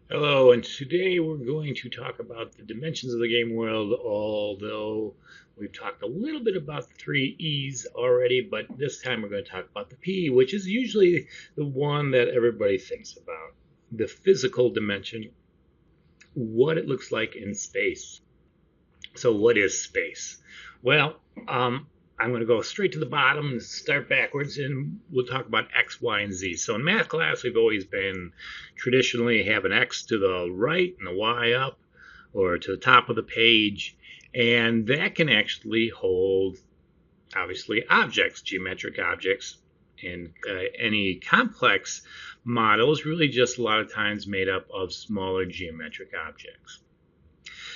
Hello, and today we're going to talk about the dimensions of the game world, although we've talked a little bit about the three E's already, but this time we're going to talk about the P, which is usually the one that everybody thinks about. The physical dimension, what it looks like in space. So, what is space? Well, I'm going to go straight to the bottom and start backwards, and we'll talk about X, Y, and Z. So, in math class, we've always been traditionally have an X to the right and a Y up, or to the top of the page, and that can actually hold, obviously, objects, geometric objects. And any complex model is really just a lot of times made up of smaller geometric objects.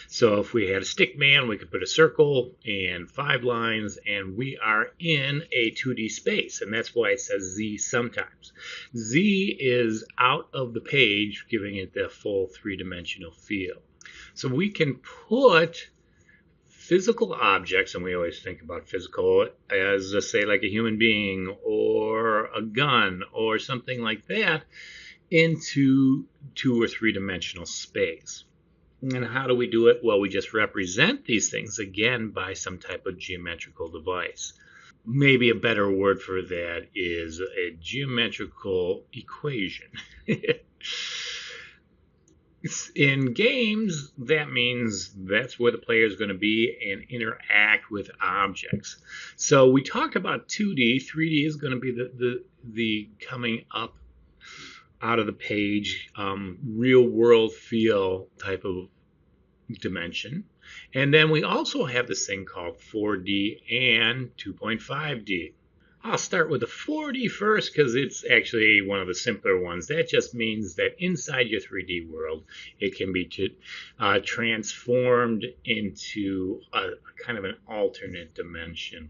So if we had a stick man, we could put a circle and 5 lines, and we are in a 2D space. And that's why it says Z sometimes. Z is out of the page, giving it the full three-dimensional feel. So we can put physical objects, and we always think about physical as, say, like a human being or a gun or something like that, into 2 or 3-dimensional space. And how do we do it? Well, we just represent these things again by some type of geometrical device. Maybe a better word for that is a geometrical equation. In games, that means that's where the player is going to be and interact with objects. So we talked about 2D. 3D is going to be the coming up out of the page, real world feel type of dimension. And then we also have this thing called 4D and 2.5D. I'll start with the 4D first because it's actually one of the simpler ones. That just means that inside your 3D world, it can be transformed into a kind of an alternate dimension.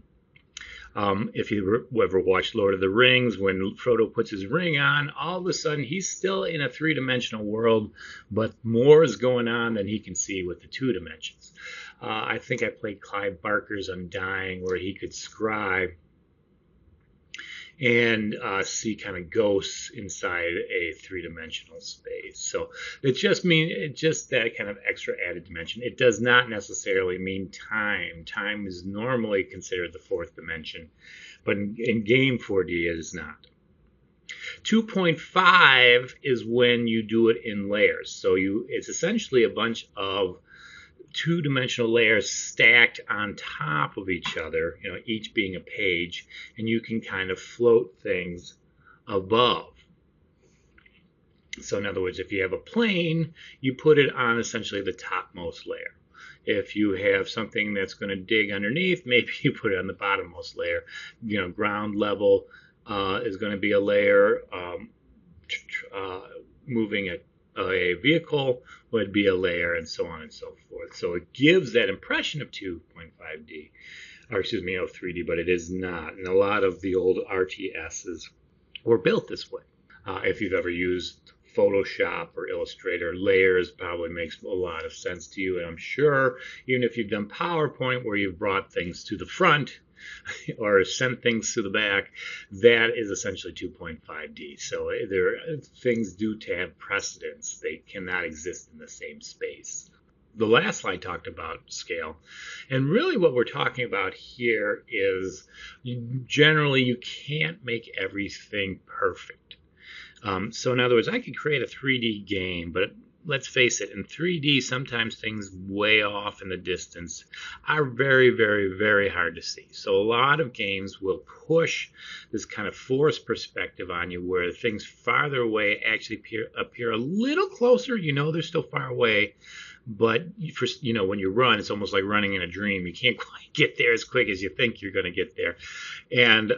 If you ever watched Lord of the Rings, when Frodo puts his ring on, all of a sudden he's still in a three-dimensional world, but more is going on than he can see with the 2 dimensions. I think I played Clive Barker's Undying, where he could scribe and see kind of ghosts inside a three-dimensional space. So it just that kind of extra added dimension. It does not necessarily mean time. Time is normally considered the fourth dimension, but in game 4D it is not. 2.5 is when you do it in layers. So it's essentially a bunch of two-dimensional layers stacked on top of each other, each being a page, and you can kind of float things above. So in other words, if you have a plane, you put it on essentially the topmost layer. If you have something that's going to dig underneath, maybe you put it on the bottommost layer. Ground level is going to be a layer. Moving a vehicle would be a layer, and so on and so forth. So it gives that impression of 2.5D, or excuse me, of 3D, but it is not. And a lot of the old RTSs were built this way. If you've ever used Photoshop or Illustrator, layers probably makes a lot of sense to you. And I'm sure even if you've done PowerPoint where you've brought things to the front or sent things to the back, that is essentially 2.5D. So things do have precedence. They cannot exist in the same space. The last slide talked about scale. And really what we're talking about here is generally you can't make everything perfect. So in other words, I could create a 3D game, but let's face it, in 3D, sometimes things way off in the distance are very, very, very hard to see. So a lot of games will push this kind of forced perspective on you where things farther away actually appear a little closer. They're still far away, but when you run, it's almost like running in a dream. You can't quite get there as quick as you think you're going to get there. And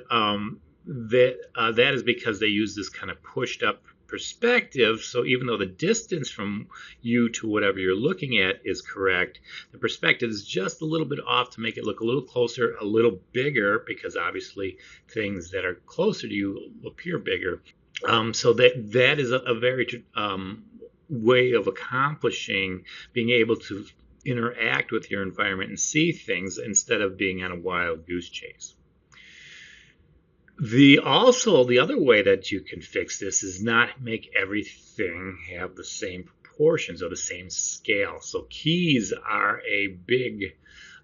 that is because they use this kind of pushed up perspective. So even though the distance from you to whatever you're looking at is correct, the perspective is just a little bit off to make it look a little closer, a little bigger, because obviously things that are closer to you appear bigger. So that is a very way of accomplishing being able to interact with your environment and see things instead of being on a wild goose chase. The other way that you can fix this is not make everything have the same proportions or the same scale. So keys are a big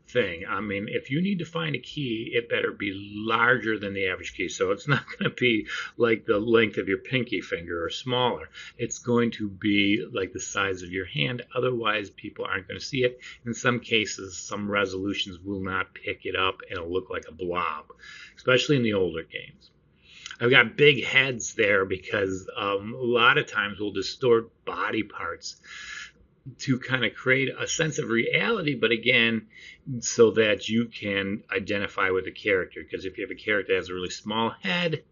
thing. I mean, if you need to find a key, it better be larger than the average key. So it's not going to be like the length of your pinky finger or smaller. It's going to be like the size of your hand. Otherwise, people aren't going to see it. In some cases, some resolutions will not pick it up and it'll look like a blob, especially in the older games. I've got big heads there because a lot of times we'll distort body parts to kind of create a sense of reality, but again, so that you can identify with the character. Because if you have a character that has a really small head,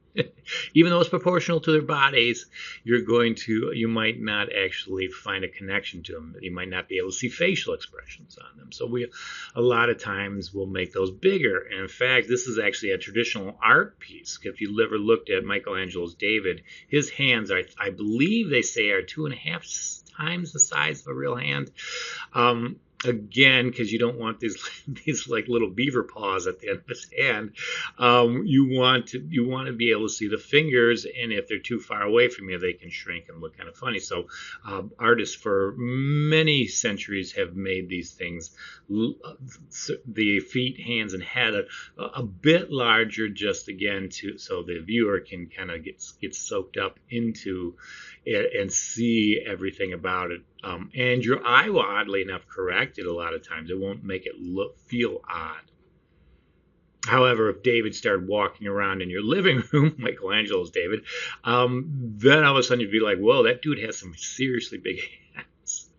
even though it's proportional to their bodies, you might not actually find a connection to them. You might not be able to see facial expressions on them. So a lot of times we'll make those bigger. And in fact, this is actually a traditional art piece. If you ever looked at Michelangelo's David, his hands are, I believe they say, are 2.5 times the size of a real hand. Again, because you don't want these like little beaver paws at the end of his hand. You want to be able to see the fingers, and if they're too far away from you, they can shrink and look kind of funny. So artists for many centuries have made these things, the feet, hands, and head a bit larger, just again so the viewer can kind of get soaked up into it and see everything about it. And your eye will, oddly enough, correct it a lot of times. It won't make it feel odd. However, if David started walking around in your living room, Michelangelo's David, then all of a sudden you'd be like, whoa, that dude has some seriously big hands.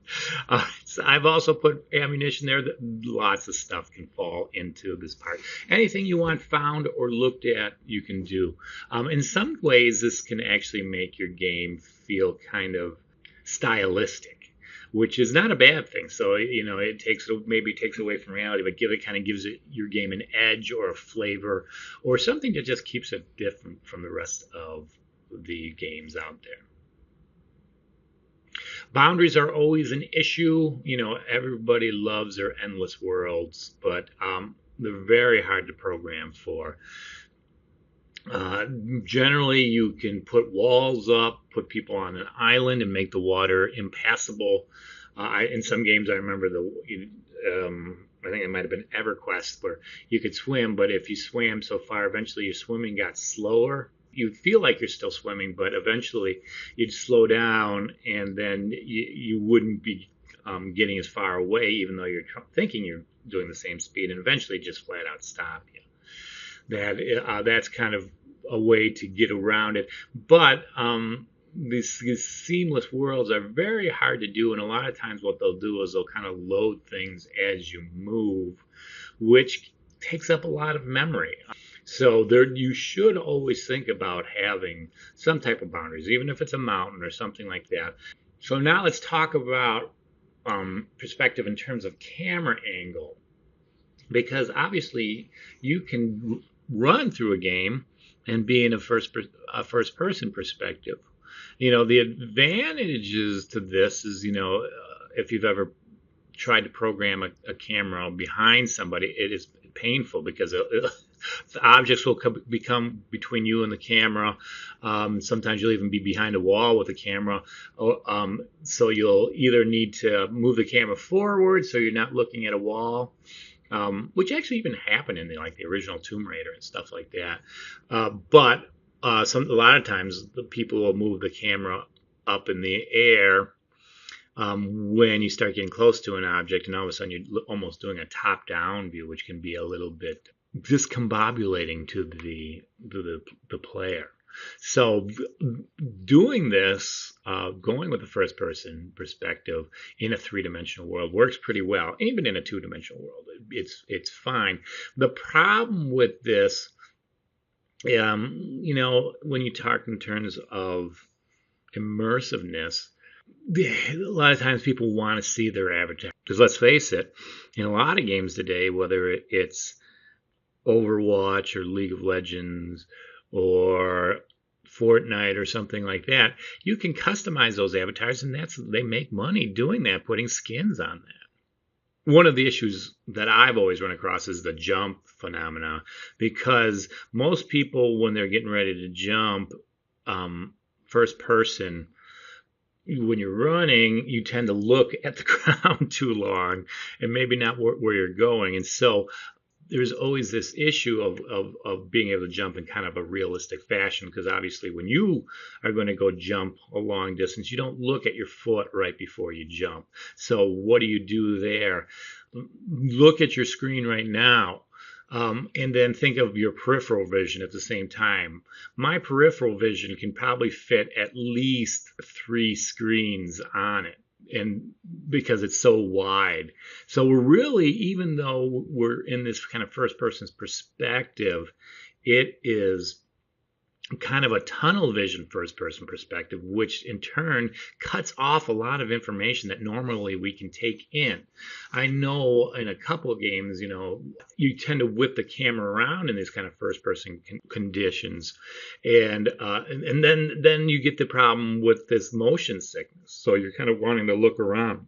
So I've also put ammunition there. That lots of stuff can fall into this part. Anything you want found or looked at, you can do. In some ways, this can actually make your game feel kind of stylistic, which is not a bad thing. So, it maybe takes away from reality, but gives your game an edge or a flavor or something that just keeps it different from the rest of the games out there. Boundaries are always an issue. Everybody loves their endless worlds, but they're very hard to program for. Generally, you can put walls up, put people on an island, and make the water impassable. In some games, I remember I think it might have been EverQuest, where you could swim, but if you swam so far, eventually your swimming got slower. You'd feel like you're still swimming, but eventually you'd slow down, and then you wouldn't be getting as far away, even though you're thinking you're doing the same speed, and eventually just flat out stop you. That's kind of a way to get around it. But these seamless worlds are very hard to do, and a lot of times what they'll do is they'll kind of load things as you move, which takes up a lot of memory. So you should always think about having some type of boundaries, even if it's a mountain or something like that. So now let's talk about perspective in terms of camera angle, because obviously you can run through a game and be in a first person perspective. The advantages to this is, if you've ever tried to program a camera behind somebody, it is painful because the objects will become between you and the camera. Sometimes you'll even be behind a wall with the camera. So you'll either need to move the camera forward so you're not looking at a wall, which actually even happened in the original Tomb Raider and stuff like that. But a lot of times the people will move the camera up in the air when you start getting close to an object, and all of a sudden you're almost doing a top-down view, which can be a little bit discombobulating to the player. So doing this, going with the first-person perspective in a three-dimensional world works pretty well. Even in a two-dimensional world, it's fine. The problem with this, when you talk in terms of immersiveness, a lot of times people want to see their avatar. Because let's face it, in a lot of games today, whether it's Overwatch or League of Legends or Fortnite or something like that, you can customize those avatars, and they make money doing that, putting skins on that. One of the issues that I've always run across is the jump phenomena, because most people, when they're getting ready to jump first person, when you're running, you tend to look at the ground too long and maybe not where you're going. And so there's always this issue of being able to jump in kind of a realistic fashion, because obviously when you are going to go jump a long distance, you don't look at your foot right before you jump. So what do you do there? Look at your screen right now. And then think of your peripheral vision at the same time. My peripheral vision can probably fit at least 3 screens on it, and because it's so wide. So we're really, even though we're in this kind of first person's perspective, it is kind of a tunnel vision first person perspective, which in turn cuts off a lot of information that normally we can take in. I know in a couple of games, you tend to whip the camera around in these kind of first person conditions, and then you get the problem with this motion sickness. So you're kind of wanting to look around.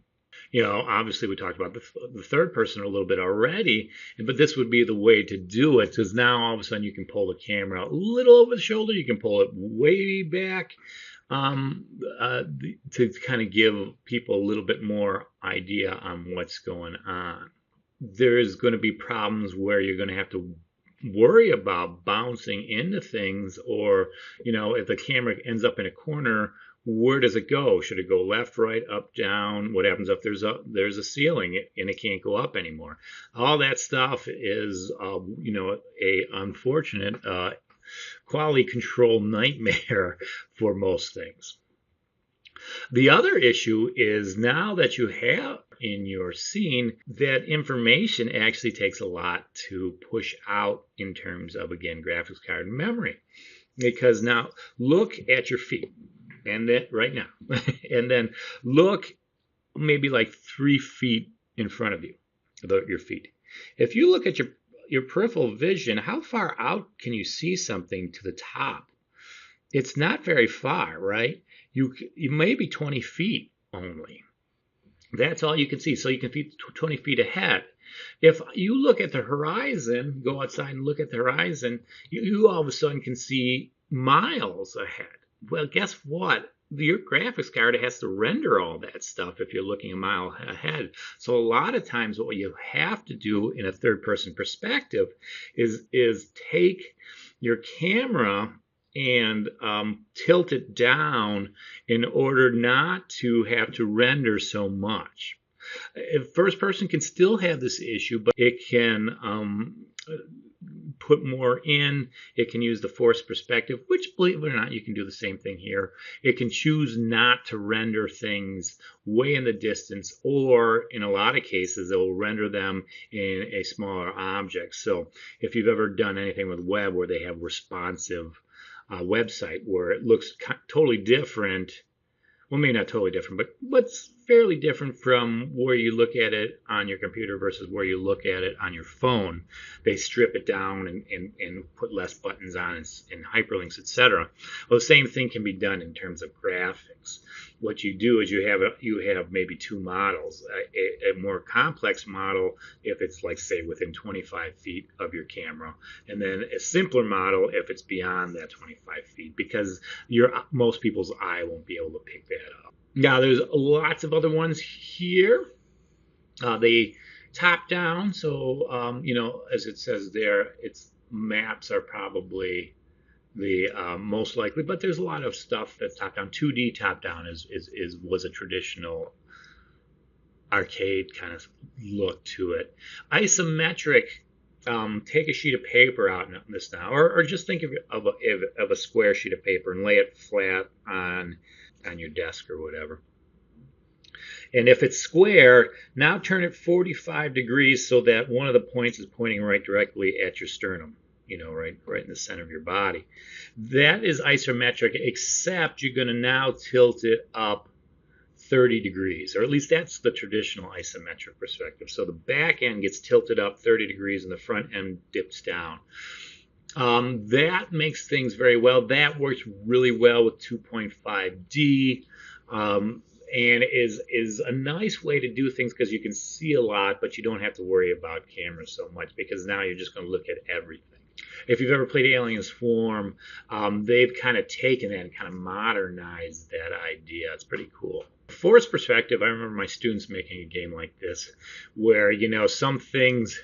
Obviously we talked about the third person a little bit already, but this would be the way to do it, because now all of a sudden you can pull the camera a little over the shoulder, you can pull it way back, to kind of give people a little bit more idea on what's going on. There's going to be problems where you're going to have to worry about bouncing into things, or if the camera ends up in a corner, where does it go? Should it go left, right, up, down? What happens if there's a ceiling and it can't go up anymore? All that stuff is a unfortunate quality control nightmare for most things. The other issue is, now that you have in your scene, that information actually takes a lot to push out in terms of, again, graphics card memory. Because now look at your feet, and then right now, and then look maybe like 3 feet in front of you, your feet. If you look at your peripheral vision, how far out can you see something to the top? It's not very far, right? You may be 20 feet only. That's all you can see. So you can see 20 feet ahead. If you look at the horizon, go outside and look at the horizon, you all of a sudden can see miles ahead. Well, guess what? Your graphics card has to render all that stuff if you're looking a mile ahead. So a lot of times what you have to do in a third person perspective is take your camera and tilt it down in order not to have to render so much. First person can still have this issue, but it can put more in. It can use the forced perspective, which, believe it or not, you can do the same thing here. It can choose not to render things way in the distance, or in a lot of cases, it will render them in a smaller object. So if you've ever done anything with web where they have responsive website where it looks totally different, well, maybe not totally different, but fairly different from where you look at it on your computer versus where you look at it on your phone. They strip it down and put less buttons on and hyperlinks, etc. Well, the same thing can be done in terms of graphics. What you do is you have maybe 2 models. A more complex model, if it's like, say, within 25 feet of your camera, and then a simpler model if it's beyond that 25 feet, because most people's eye won't be able to pick that up. Now, there's lots of other ones here. They top down, so as it says there, its maps are probably the most likely, but there's a lot of stuff that's top down. 2D top down was a traditional arcade kind of look to it. Isometric, take a sheet of paper out in this now, or just think of a square sheet of paper and lay it flat on your desk or whatever. And if it's square, now turn it 45 degrees so that one of the points is pointing right directly at your sternum, right in the center of your body. That is isometric, except you're going to now tilt it up 30 degrees, or at least that's the traditional isometric perspective. So the back end gets tilted up 30 degrees and the front end dips down. That makes things very well. That works really well with 2.5D, and is a nice way to do things because you can see a lot, but you don't have to worry about cameras so much, because now you're just going to look at everything. If you've ever played Alien Swarm, they've kind of taken that and kind of modernized that idea. It's pretty cool. Force perspective, I remember my students making a game like this where, some things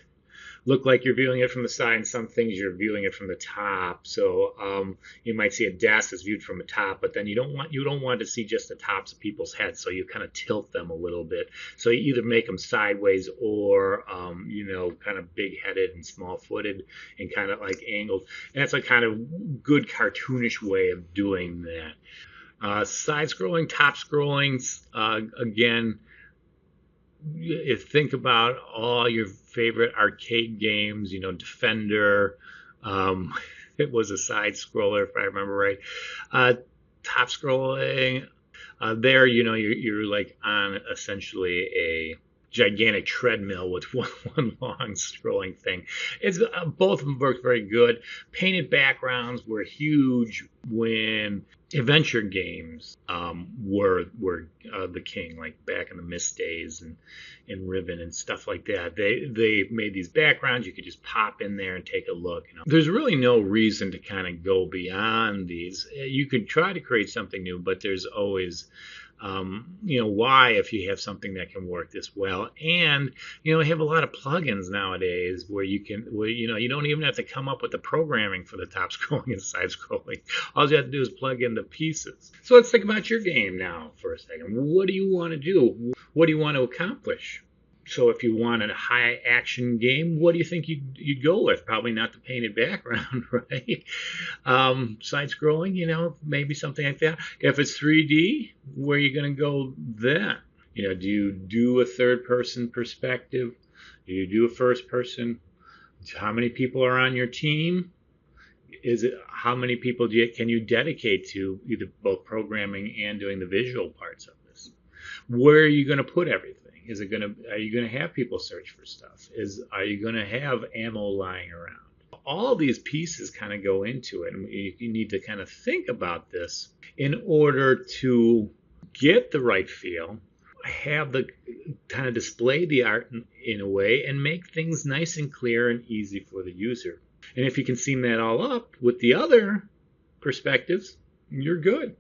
look like you're viewing it from the side, and some things you're viewing it from the top. So you might see a desk that's viewed from the top, but then you don't want to see just the tops of people's heads. So you kind of tilt them a little bit. So you either make them sideways or kind of big-headed and small-footed and kind of like angled. And that's a kind of good cartoonish way of doing that. Side scrolling, top scrolling, again, you think about all your favorite arcade games, Defender. Um, it was a side scroller, if I remember right. Top scrolling, there, you're like on essentially a gigantic treadmill with one long scrolling thing. It's both of them worked very good. Painted backgrounds were huge when adventure games were the king, like back in the Mist days and Ribbon and stuff like that. They made these backgrounds. You could just pop in there and take a look. There's really no reason to kind of go beyond these. You could try to create something new, but there's always why, if you have something that can work this well. And we have a lot of plugins nowadays where you don't even have to come up with the programming for the top scrolling and side scrolling. All you have to do is plug in the pieces. So let's think about your game now for a second. What do you want to do? What do you want to accomplish? So if you want a high action game, what do you think you'd go with? Probably not the painted background, right? Side scrolling, maybe something like that. If it's 3D, where are you going to go then? Do you do a third person perspective? Do you do a first person? How many people are on your team? How many people can you dedicate to either both programming and doing the visual parts of this? Where are you going to put everything? Are you going to have people search for stuff? Are you going to have ammo lying around? All these pieces kind of go into it, and you need to kind of think about this in order to get the right feel, have the kind of display the art in a way, and make things nice and clear and easy for the user. And if you can seam that all up with the other perspectives, you're good.